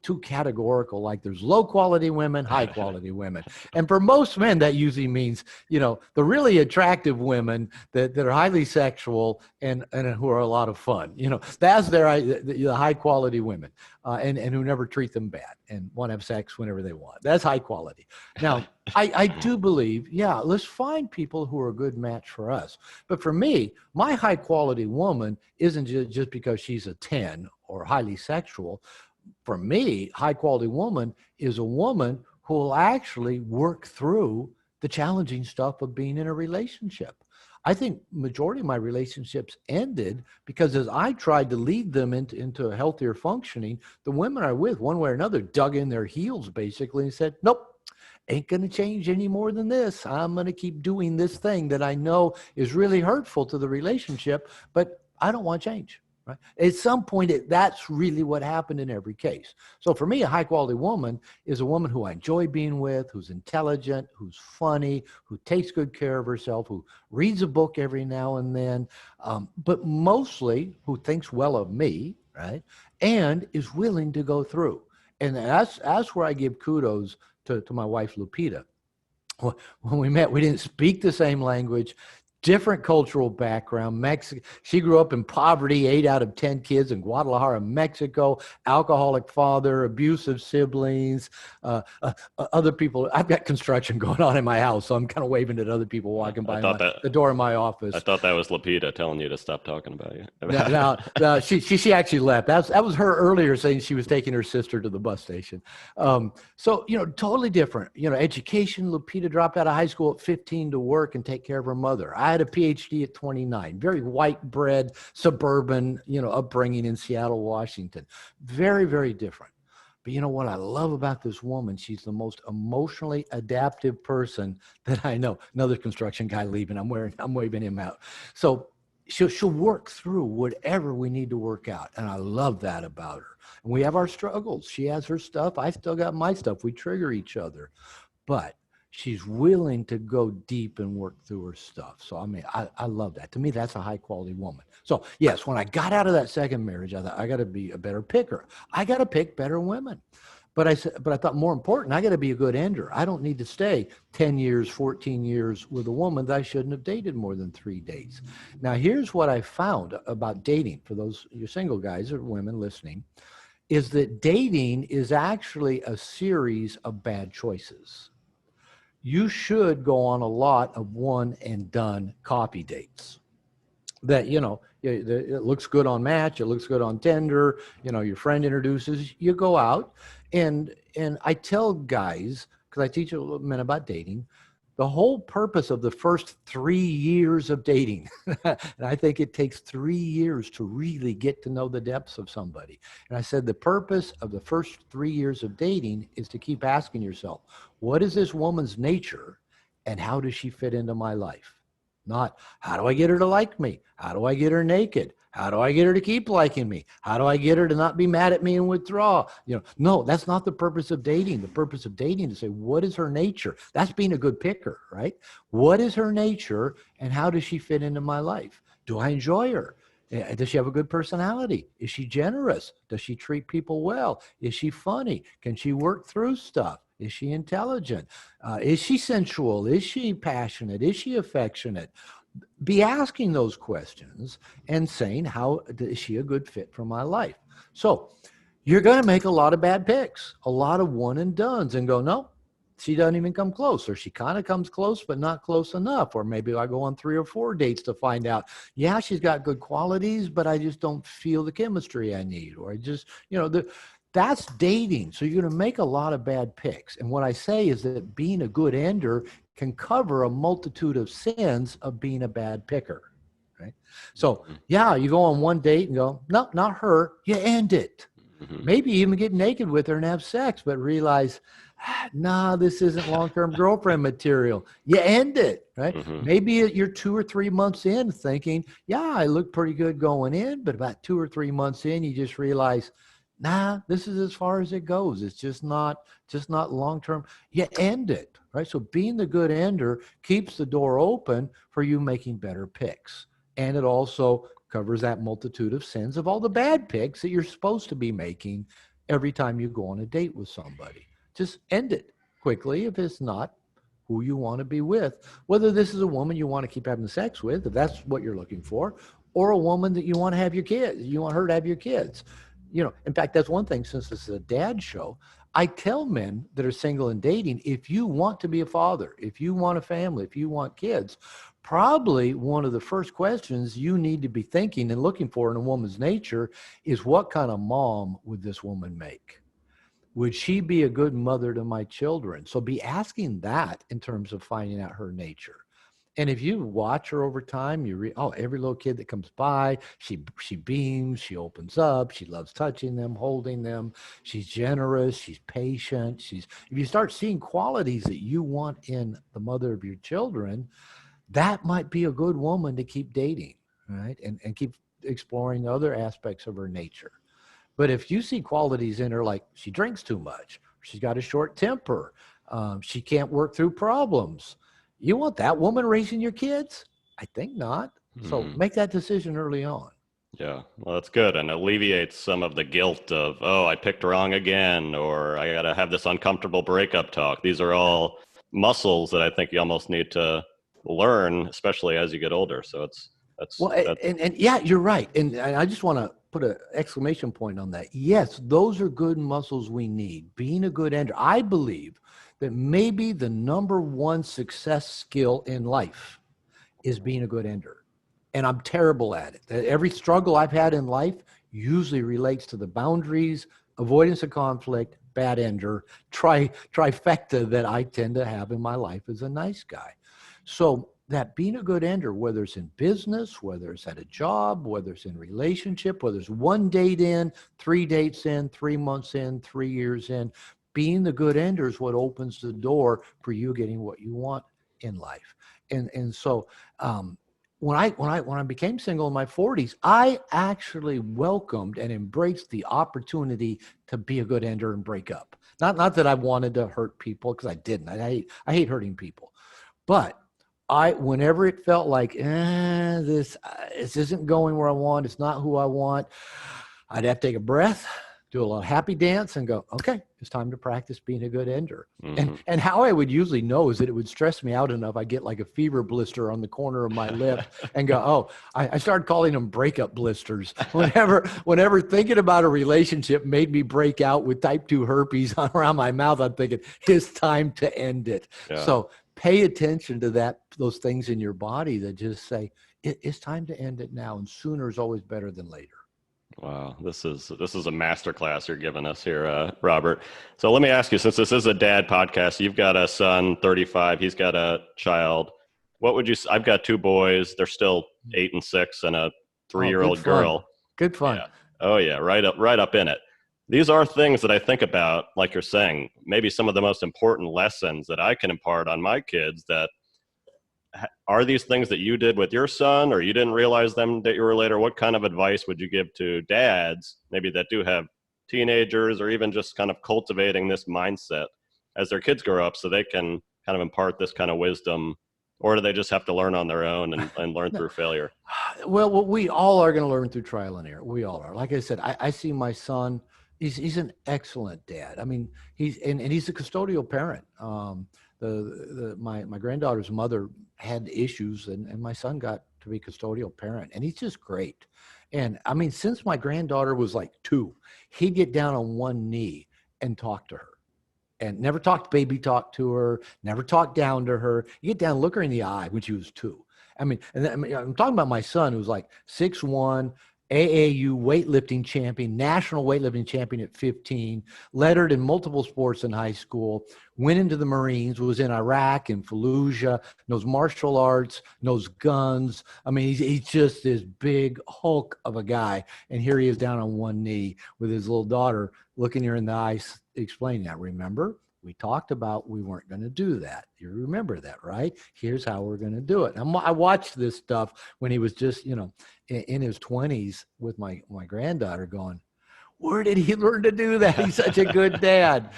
too categorical, like there's low quality women, high quality women. And for most men, that usually means, the really attractive women that are highly sexual and who are a lot of fun. That's the high quality women and who never treat them bad and want to have sex whenever they want. That's high quality. Now, I do believe, let's find people who are a good match for us. But for me, my high quality woman isn't just because she's a 10 or highly sexual. For me, high quality woman is a woman who will actually work through the challenging stuff of being in a relationship. I think majority of my relationships ended because as I tried to lead them into a healthier functioning, the women I'm with, one way or another, dug in their heels basically and said, nope, ain't going to change any more than this. I'm going to keep doing this thing that I know is really hurtful to the relationship, but I don't want change. Right? At some point, that's really what happened in every case. So for me, a high-quality woman is a woman who I enjoy being with, who's intelligent, who's funny, who takes good care of herself, who reads a book every now and then, but mostly who thinks well of me, right, and is willing to go through. And that's where I give kudos to my wife, Lupita. When we met, we didn't speak the same language. different cultural background. Mexico. She grew up in poverty, 8 out of 10 kids in Guadalajara, Mexico, alcoholic father, abusive siblings, other people. I've got construction going on in my house, so I'm kind of waving at other people walking by the door of my office. I thought that was Lupita telling you to stop talking about you. No, she actually left. That was her earlier saying she was taking her sister to the bus station. So, totally different. Education, Lupita dropped out of high school at 15 to work and take care of her mother. I had a PhD at 29, very white bread, suburban, upbringing in Seattle, Washington. Very, very different. But you know what I love about this woman? She's the most emotionally adaptive person that I know. Another construction guy leaving. I'm waving him out. So she'll work through whatever we need to work out. And I love that about her. And we have our struggles. She has her stuff. I still got my stuff. We trigger each other. But she's willing to go deep and work through her stuff. So, I love that. To me, that's a high quality woman. So yes, when I got out of that second marriage, I thought I got to be a better picker. I got to pick better women. But I thought more important, I got to be a good ender. I don't need to stay 10 years, 14 years with a woman that I shouldn't have dated more than 3 dates. Now, here's what I found about dating for those you single guys or women listening, is that dating is actually a series of bad choices. You should go on a lot of one and done copy dates that, it looks good on Match, it looks good on Tinder, your friend introduces, you go out. And I tell guys, because I teach men about dating, the whole purpose of the first 3 years of dating, and I think it takes 3 years to really get to know the depths of somebody. And I said the purpose of the first 3 years of dating is to keep asking yourself, what is this woman's nature and how does she fit into my life? Not, how do I get her to like me? How do I get her naked? How do I get her to keep liking me? How do I get her to not be mad at me and withdraw? No, that's not the purpose of dating. The purpose of dating is to say, what is her nature? That's being a good picker, right? What is her nature and how does she fit into my life? Do I enjoy her? Does she have a good personality? Is she generous? Does she treat people well? Is she funny? Can she work through stuff? Is she intelligent? Is she sensual? Is she passionate? Is she affectionate? Be asking those questions and saying, how is she a good fit for my life? So you're going to make a lot of bad picks, a lot of one and dones, and go, no, she doesn't even come close, or she kind of comes close, but not close enough. Or maybe I go on 3 or 4 dates to find out, yeah, she's got good qualities, but I just don't feel the chemistry I need. Or I just, that's dating. So you're going to make a lot of bad picks. And what I say is that being a good ender can cover a multitude of sins of being a bad picker, right? So yeah, you go on one date and go, no, not her. You end it. Maybe even get naked with her and have sex, but realize, nah, this isn't long-term girlfriend material. You end it, right? Maybe you're 2 or 3 months in thinking, yeah, I look pretty good going in, but about 2 or 3 months in, you just realize, nah, this is as far as it goes. It's just not long-term. You end it, right? So being the good ender keeps the door open for you making better picks. And it also covers that multitude of sins of all the bad picks that you're supposed to be making every time you go on a date with somebody. Just end it quickly if it's not who you want to be with, whether this is a woman you want to keep having sex with, if that's what you're looking for, or a woman that you want to have your kids, you want her to have your kids. In fact, that's one thing, since this is a dad show, I tell men that are single and dating, if you want to be a father, if you want a family, if you want kids, probably one of the first questions you need to be thinking and looking for in a woman's nature is, what kind of mom would this woman make? Would she be a good mother to my children? So be asking that in terms of finding out her nature. And if you watch her over time, every little kid that comes by, she beams, she opens up, she loves touching them, holding them, she's generous, she's patient. If you start seeing qualities that you want in the mother of your children, that might be a good woman to keep dating, right? And keep exploring other aspects of her nature. But if you see qualities in her like she drinks too much, she's got a short temper, she can't work through problems, you want that woman raising your kids? I think not. So make that decision early on. Yeah, well, that's good. And alleviates some of the guilt of, oh, I picked wrong again, or I got to have this uncomfortable breakup talk. These are all muscles that I think you almost need to learn, especially as you get older. So Well, that's and yeah, you're right. And I just want to put an exclamation point on that. Yes, those are good muscles we need. Being a good ender. I believe that maybe the number one success skill in life is being a good ender. And I'm terrible at it. Every struggle I've had in life usually relates to the boundaries, avoidance of conflict, bad ender, trifecta that I tend to have in my life as a nice guy. So that being a good ender, whether it's in business, whether it's at a job, whether it's in relationship, whether it's one date in, 3 dates in, 3 months in, 3 years in, being the good ender is what opens the door for you getting what you want in life. And so when I became single in my 40s, I actually welcomed and embraced the opportunity to be a good ender and break up. Not that I wanted to hurt people, because I didn't. I hate hurting people. But whenever it felt like this isn't going where I want, it's not who I want, I'd have to take a breath, do a little happy dance, and go, okay, it's time to practice being a good ender. mm-hmm. And how I would usually know is that it would stress me out enough. I get like a fever blister on the corner of my lip and go, oh, I started calling them breakup blisters. Whenever thinking about a relationship made me break out with type 2 herpes around my mouth, I'm thinking it's time to end it. Yeah. So pay attention to those things in your body that just say, it's time to end it now. And sooner is always better than later. Wow, this is a masterclass you're giving us here, Robert. So let me ask you, since this is a dad podcast, you've got a son, 35, he's got a child. What would you? I've got 2 boys. They're still 8 and 6, and a 3-year-old girl. Good fun. Yeah. Oh yeah, right up in it. These are things that I think about, like you're saying, maybe some of the most important lessons that I can impart on my kids. That are these things that you did with your son, or you didn't realize them that you were later? What kind of advice would you give to dads, maybe that do have teenagers, or even just kind of cultivating this mindset as their kids grow up, so they can kind of impart this kind of wisdom? Or do they just have to learn on their own and learn through failure? Well, we all are going to learn through trial and error. We all are. Like I said, I see my son. He's an excellent dad. I mean, he's a custodial parent. My granddaughter's mother had issues, and my son got to be custodial parent, and he's just great. And I mean, since my granddaughter was like 2, he'd get down on one knee and talk to her, and never talked baby talk to her, never talked down to her. You get down, look her in the eye when she was 2. I'm talking about my son, who's like 6'1", AAU weightlifting champion, national weightlifting champion at 15, lettered in multiple sports in high school, went into the Marines, was in Iraq and Fallujah, knows martial arts, knows guns. I mean, he's just this big Hulk of a guy. And here he is down on one knee with his little daughter looking her in the eyes, explaining that. Remember, we talked about we weren't going to do that. You remember that, right? Here's how we're going to do it. I watched this stuff when he was just, in his 20s with my granddaughter, going, where did he learn to do that? He's such a good dad.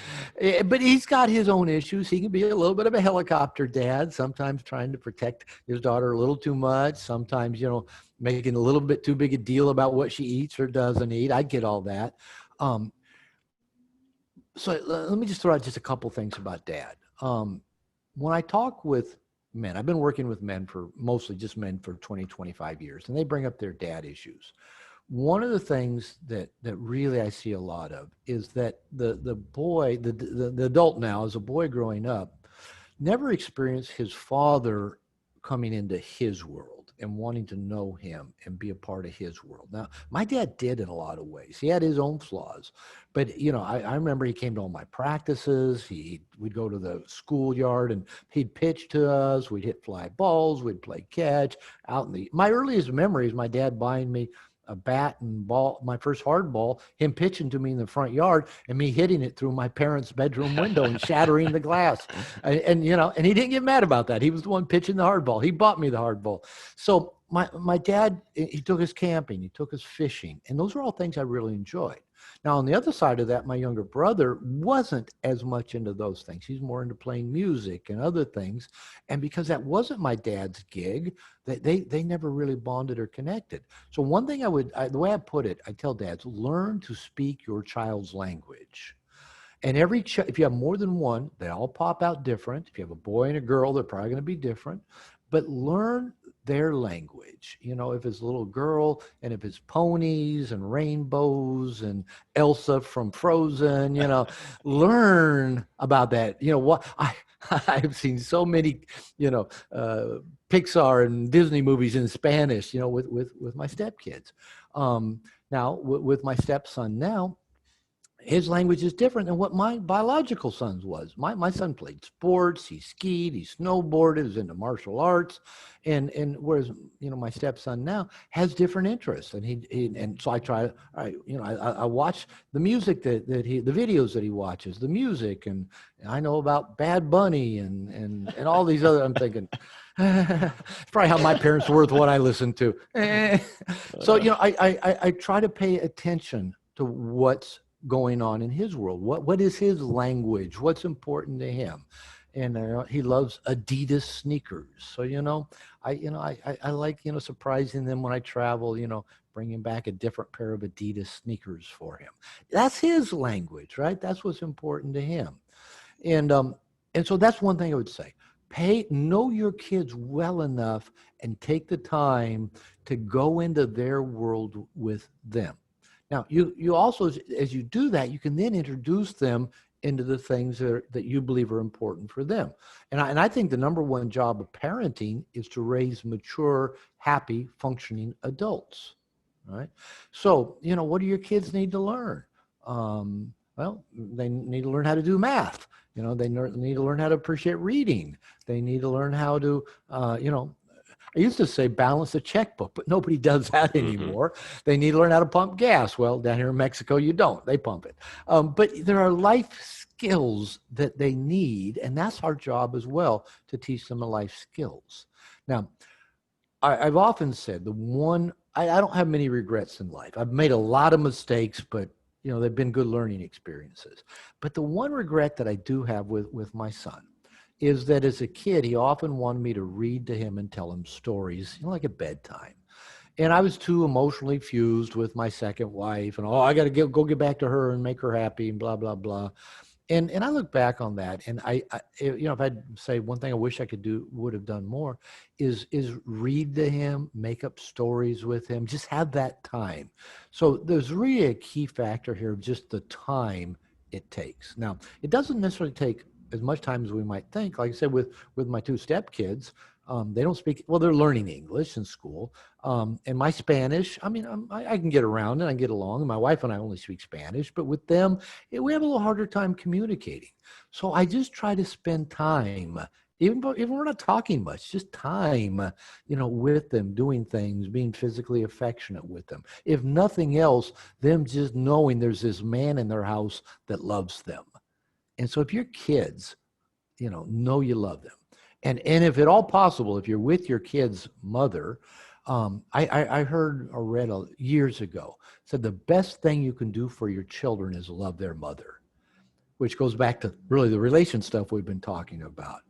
But he's got his own issues. He can be a little bit of a helicopter dad, sometimes trying to protect his daughter a little too much, sometimes, making a little bit too big a deal about what she eats or doesn't eat. I get all that. So let me just throw out just a couple things about dad. When I talk with men, I've been working with men mostly just men for 20, 25 years, and they bring up their dad issues. One of the things that really I see a lot of is that the boy, the adult now, as a boy growing up, never experienced his father coming into his world and wanting to know him and be a part of his world. Now, my dad did in a lot of ways. He had his own flaws, but I remember he came to all my practices. We'd go to the schoolyard and he'd pitch to us. We'd hit fly balls. We'd play catch my earliest memory is my dad buying me a bat and ball, my first hard ball, him pitching to me in the front yard and me hitting it through my parents' bedroom window and shattering the glass. And he didn't get mad about that. He was the one pitching the hard ball. He bought me the hard ball. So my dad, he took us camping, he took us fishing, and those are all things I really enjoyed. Now, on the other side of that, my younger brother wasn't as much into those things. He's more into playing music and other things. And because that wasn't my dad's gig, they never really bonded or connected. So one thing the way I put it, I tell dads, learn to speak your child's language. And if you have more than one, they all pop out different. If you have a boy and a girl, they're probably going to be different. but learn their language. You know, if it's a little girl and if it's ponies and rainbows and Elsa from Frozen, you know, learn about that. You know, what I've seen so many, you know, Pixar and Disney movies in Spanish, you know, with my stepkids. Now with my stepson now, his language is different than what my biological son's was. My son played sports, he skied, he snowboarded, was into martial arts, and whereas, you know, my stepson now has different interests, and and so I try, you know, I watch the music the videos that he watches, the music, and I know about Bad Bunny and all these other. I'm thinking, it's probably how my parents were with what I listened to. So, you know, I try to pay attention to what's going on in his world. What is his language? What's important to him? And he loves Adidas sneakers. So, you know, I like, you know, surprising them when I travel, you know, bringing back a different pair of Adidas sneakers for him. That's his language, right? That's what's important to him. And so that's one thing I would say. Know your kids well enough and take the time to go into their world with them. Now, you also, as you do that, you can then introduce them into the things that you believe are important for them. And I think the number one job of parenting is to raise mature, happy, functioning adults, right? So, you know, what do your kids need to learn? Well, they need to learn how to do math. You know, they need to learn how to appreciate reading. They need to learn how to, you know, I used to say balance a checkbook, but nobody does that anymore. They need to learn how to pump gas. Well, down here in Mexico, you don't. They pump it. But there are life skills that they need, and that's our job as well, to teach them the life skills. Now, I've often said I don't have many regrets in life. I've made a lot of mistakes, but, you know, they've been good learning experiences. But the one regret that I do have with my son is that as a kid, he often wanted me to read to him and tell him stories, you know, like at bedtime. And I was too emotionally fused with my second wife, and I got to go get back to her and make her happy and blah, blah, blah. And I look back on that, and I you know, if I'd say one thing I wish I would have done more is read to him, make up stories with him, just have that time. So there's really a key factor here, just the time it takes. Now, it doesn't necessarily take as much time as we might think. Like I said, with my two stepkids, they don't speak, well, they're learning English in school. And my Spanish, I mean, I can get around and I get along. And my wife and I only speak Spanish, but with them, we have a little harder time communicating. So I just try to spend time, even we're not talking much, just time, you know, with them, doing things, being physically affectionate with them. If nothing else, them just knowing there's this man in their house that loves them. And so if your kids, you know you love them, and if at all possible, if you're with your kid's mother, I heard or read years ago, said the best thing you can do for your children is love their mother, which goes back to really the relation stuff we've been talking about.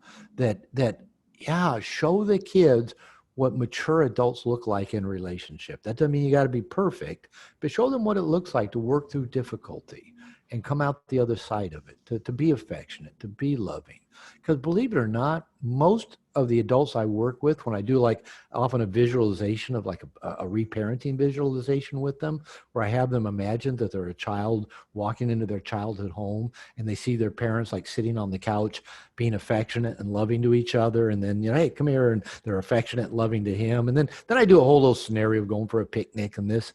Yeah, show the kids what mature adults look like in relationship. That doesn't mean you got to be perfect, but show them what it looks like to work through difficulty and come out the other side of it, to be affectionate, to be loving. Because believe it or not, most of the adults I work with, when I do like often a visualization of like a reparenting visualization with them, where I have them imagine that they're a child walking into their childhood home and they see their parents like sitting on the couch being affectionate and loving to each other. And then, you know, hey, come here, and they're affectionate and loving to him. And then I do a whole little scenario of going for a picnic and this.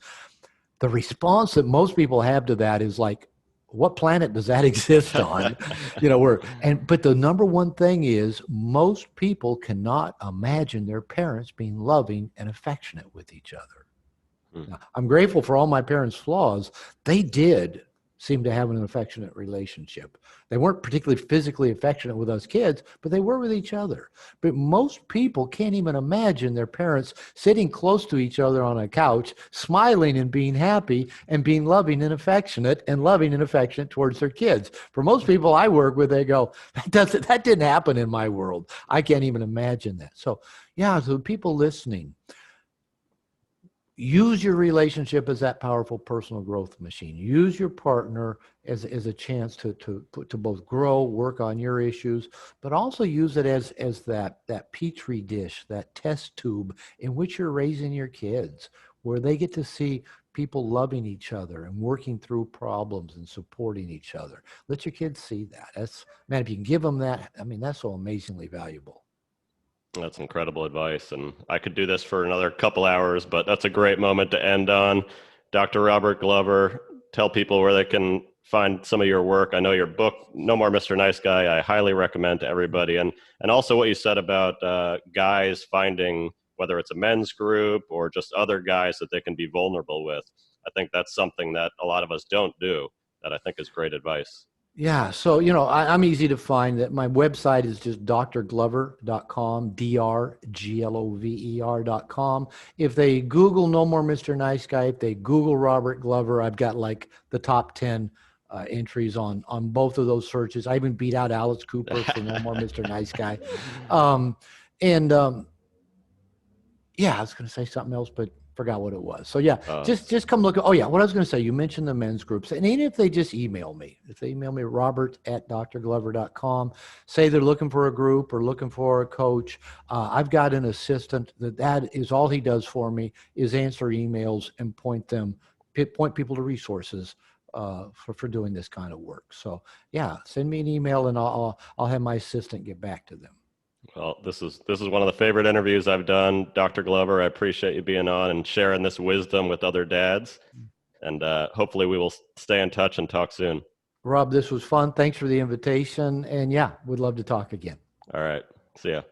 The response that most people have to that is like, what planet does that exist on? You know, but the number one thing is most people cannot imagine their parents being loving and affectionate with each other. Now, I'm grateful for all my parents' flaws. They did seem to have an affectionate relationship. They weren't particularly physically affectionate with us kids, but they were with each other. But most people can't even imagine their parents sitting close to each other on a couch, smiling and being happy and being loving and affectionate towards their kids. For most people I work with, they go, that didn't happen in my world. I can't even imagine that. So yeah, so people listening, use your relationship as that powerful personal growth machine. Use your partner as a chance to both grow, work on your issues, but also use it as that petri dish, that test tube in which you're raising your kids, where they get to see people loving each other and working through problems and supporting each other. Let your kids see that. That's, man, if you can give them that, I mean, that's so amazingly valuable. That's incredible advice. And I could do this for another couple hours, but that's a great moment to end on. Dr. Robert Glover, tell people where they can find some of your work. I know your book, No More Mr. Nice Guy, I highly recommend to everybody. And also what you said about guys finding, whether it's a men's group or just other guys that they can be vulnerable with. I think that's something that a lot of us don't do, that I think is great advice. Yeah. So, I'm easy to find. That my website is just drglover.com, drglover.com. If they Google No More Mr. Nice Guy, if they Google Robert Glover, I've got like the top 10 entries on both of those searches. I even beat out Alice Cooper for No More Mr. Nice Guy. And yeah, I was going to say something else, but forgot what it was. So yeah, just come look. Oh yeah, what I was going to say, you mentioned the men's groups. And even if they just email me, robert@drglover.com, say they're looking for a group or looking for a coach, I've got an assistant that is all he does for me is answer emails and point people to resources for doing this kind of work. So yeah, send me an email and I'll have my assistant get back to them. Well, this is one of the favorite interviews I've done, Dr. Glover. I appreciate you being on and sharing this wisdom with other dads. And hopefully we will stay in touch and talk soon. Rob, this was fun. Thanks for the invitation. And yeah, we'd love to talk again. All right. See ya.